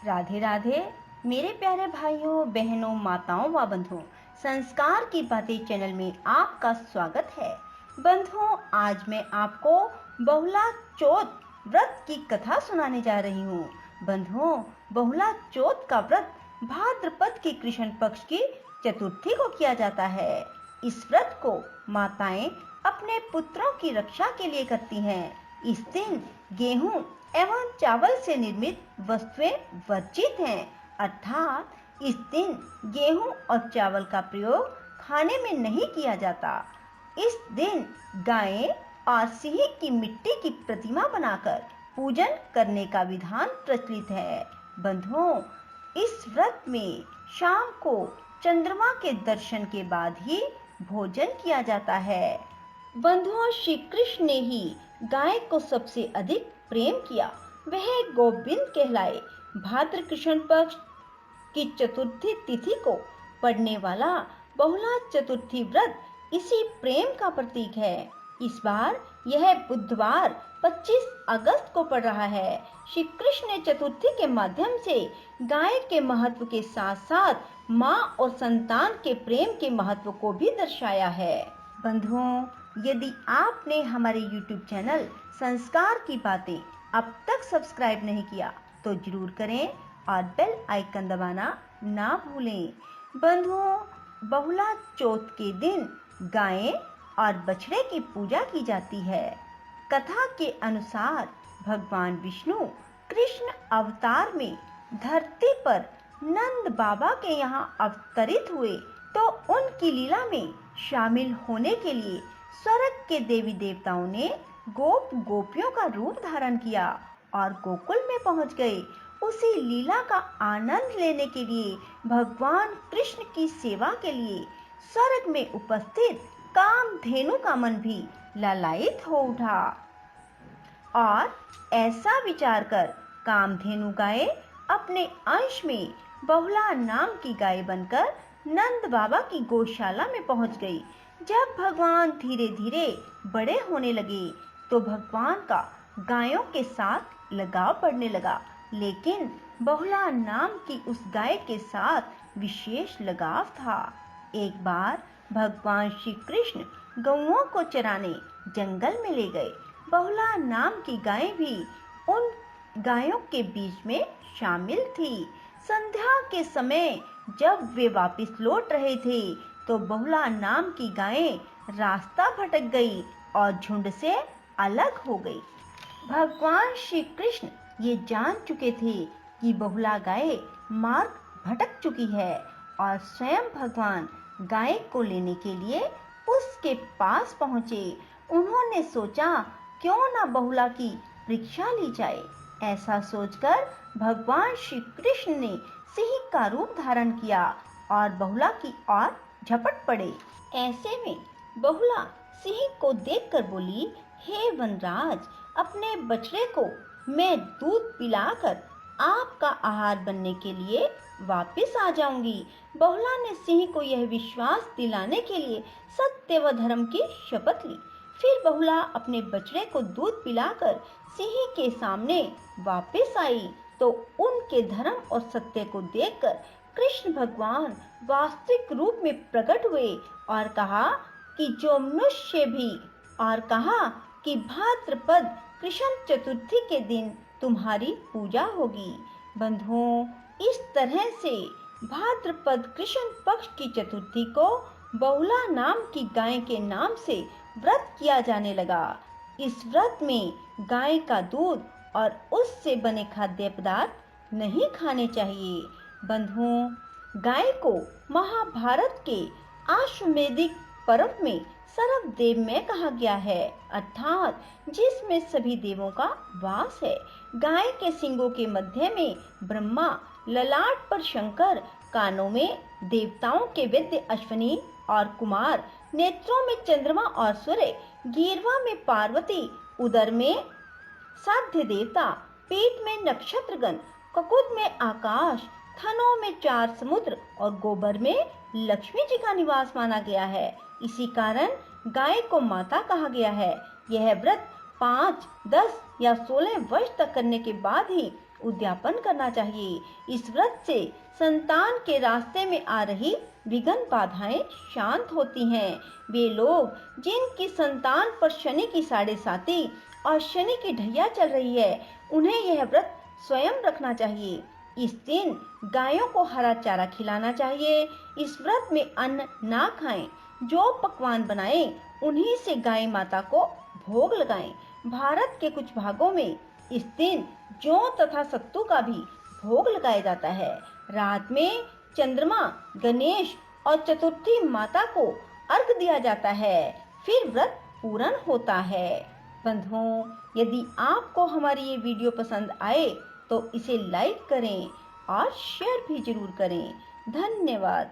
राधे राधे मेरे प्यारे भाइयों बहनों माताओं व बंधुओं, संस्कार की बातें चैनल में आपका स्वागत है। बंधुओं, आज मैं आपको बहुला चौथ व्रत की कथा सुनाने जा रही हूँ। बंधुओं, बहुला चौथ का व्रत भाद्रपद के कृष्ण पक्ष की चतुर्थी को किया जाता है। इस व्रत को माताएं अपने पुत्रों की रक्षा के लिए करती हैं। इस दिन गेहूं एवं चावल से निर्मित वस्तुएं वर्जित हैं, अर्थात इस दिन गेहूं और चावल का प्रयोग खाने में नहीं किया जाता। इस दिन गाय और सिंह की मिट्टी की प्रतिमा बनाकर पूजन करने का विधान प्रचलित है। बंधुओं, इस व्रत में शाम को चंद्रमा के दर्शन के बाद ही भोजन किया जाता है। बंधुओं, श्री कृष्ण ने ही गाय को सबसे अधिक प्रेम किया, वह गोविंद कहलाए। भाद्र कृष्ण पक्ष की चतुर्थी तिथि को पड़ने वाला बहुला चतुर्थी व्रत इसी प्रेम का प्रतीक है। इस बार यह बुधवार 25 अगस्त को पड़ रहा है। श्री कृष्ण ने चतुर्थी के माध्यम से गाय के महत्व के साथ साथ माँ और संतान के प्रेम के महत्व को भी दर्शाया है। बंधुओं, यदि आपने हमारे YouTube चैनल संस्कार की बातें अब तक सब्सक्राइब नहीं किया तो जरूर करें और बेल आइकन दबाना ना भूलें। बंधुओं, बहुला चौथ के दिन गाय और बछड़े की पूजा की जाती है। कथा के अनुसार भगवान विष्णु कृष्ण अवतार में धरती पर नंद बाबा के यहाँ अवतरित हुए तो उनकी लीला में शामिल होने के लिए स्वर्ग के देवी देवताओं ने गोप गोपियों का रूप धारण किया और गोकुल में पहुंच गए। उसी लीला का आनंद लेने के लिए भगवान कृष्ण की सेवा के लिए स्वर्ग में उपस्थित कामधेनु का मन भी लालायित हो उठा और ऐसा विचार कर कामधेनु गाय अपने अंश में बहुला नाम की गाय बनकर नंद बाबा की गौशाला में पहुंच गई। जब भगवान धीरे धीरे बड़े होने लगे तो भगवान का गायों के साथ लगाव बढ़ने लगा, लेकिन बहुला नाम की उस गाय के साथ विशेष लगाव था। एक बार भगवान श्री कृष्ण गौओं को चराने जंगल में ले गए। बहुला नाम की गाय भी उन गायों के बीच में शामिल थी। संध्या के समय जब वे वापस लौट रहे थे तो बहुला नाम की गाय रास्ता भटक गई और झुंड से अलग हो गई। भगवान श्री कृष्ण ये जान चुके थे कि बहुला गाय मार्ग भटक चुकी है और स्वयं भगवान गाय को लेने के लिए उसके पास पहुंचे। उन्होंने सोचा क्यों न बहुला की परीक्षा ली जाए। ऐसा सोचकर भगवान श्री कृष्ण ने सिंह का रूप धारण किया और बहुला की ओर झपट पड़े। ऐसे में बहुला सिंह को देखकर बोली, हे वनराज, अपने बछड़े को मैं दूध पिलाकर आपका आहार बनने के लिए वापस आ जाऊंगी। बहुला ने सिंह को यह विश्वास दिलाने के लिए सत्य व धर्म की शपथ ली। फिर बहुला अपने बछड़े को दूध पिलाकर सिंह के सामने वापस आई तो उनके धर्म और सत्य को देखकर कृष्ण भगवान वास्तविक रूप में प्रकट हुए और कहा कि जो मनुष्य भी और कहा कि भाद्रपद कृष्ण चतुर्थी के दिन तुम्हारी पूजा होगी। बंधुओं, इस तरह से भाद्रपद कृष्ण पक्ष की चतुर्थी को बहुला नाम की गाय के नाम से व्रत किया जाने लगा। इस व्रत में गाय का दूध और उससे बने खाद्य पदार्थ नहीं खाने चाहिए। बंधुओं, गाय को महाभारत के अश्वमेधिक पर्व में सर्वदेव में कहा गया है, अर्थात जिसमें सभी देवों का वास है। गाय के सींगों के मध्य में ब्रह्मा, ललाट पर शंकर, कानों में देवताओं के वैद्य अश्विनी और कुमार, नेत्रों में चंद्रमा और सूर्य, गीरवा में पार्वती, उदर में साध्य देवता, पेट में नक्षत्रगण, ककुद में आकाश, थनों में 4 समुद्र और गोबर में लक्ष्मी जी का निवास माना गया है। इसी कारण गाय को माता कहा गया है। यह व्रत 5, 10 या 16 वर्ष तक करने के बाद ही उद्यापन करना चाहिए। इस व्रत से संतान के रास्ते में आ रही विघ्न बाधाएं शांत होती हैं। वे लोग जिनकी संतान पर शनि की 7.5 और शनि की ढैया चल रही है, उन्हें यह व्रत स्वयं रखना चाहिए। इस दिन गायों को हरा चारा खिलाना चाहिए। इस व्रत में अन्न ना खाएं। जो पकवान बनाएं उन्हीं से गाय माता को भोग लगाएं। भारत के कुछ भागों में इस दिन जौ तथा सत्तू का भी भोग लगाया जाता है। रात में चंद्रमा, गणेश और चतुर्थी माता को अर्घ दिया जाता है, फिर व्रत पूर्ण होता है। बंधुओं, यदि आपको हमारी ये वीडियो पसंद आए तो इसे लाइक करें और शेयर भी जरूर करें। धन्यवाद।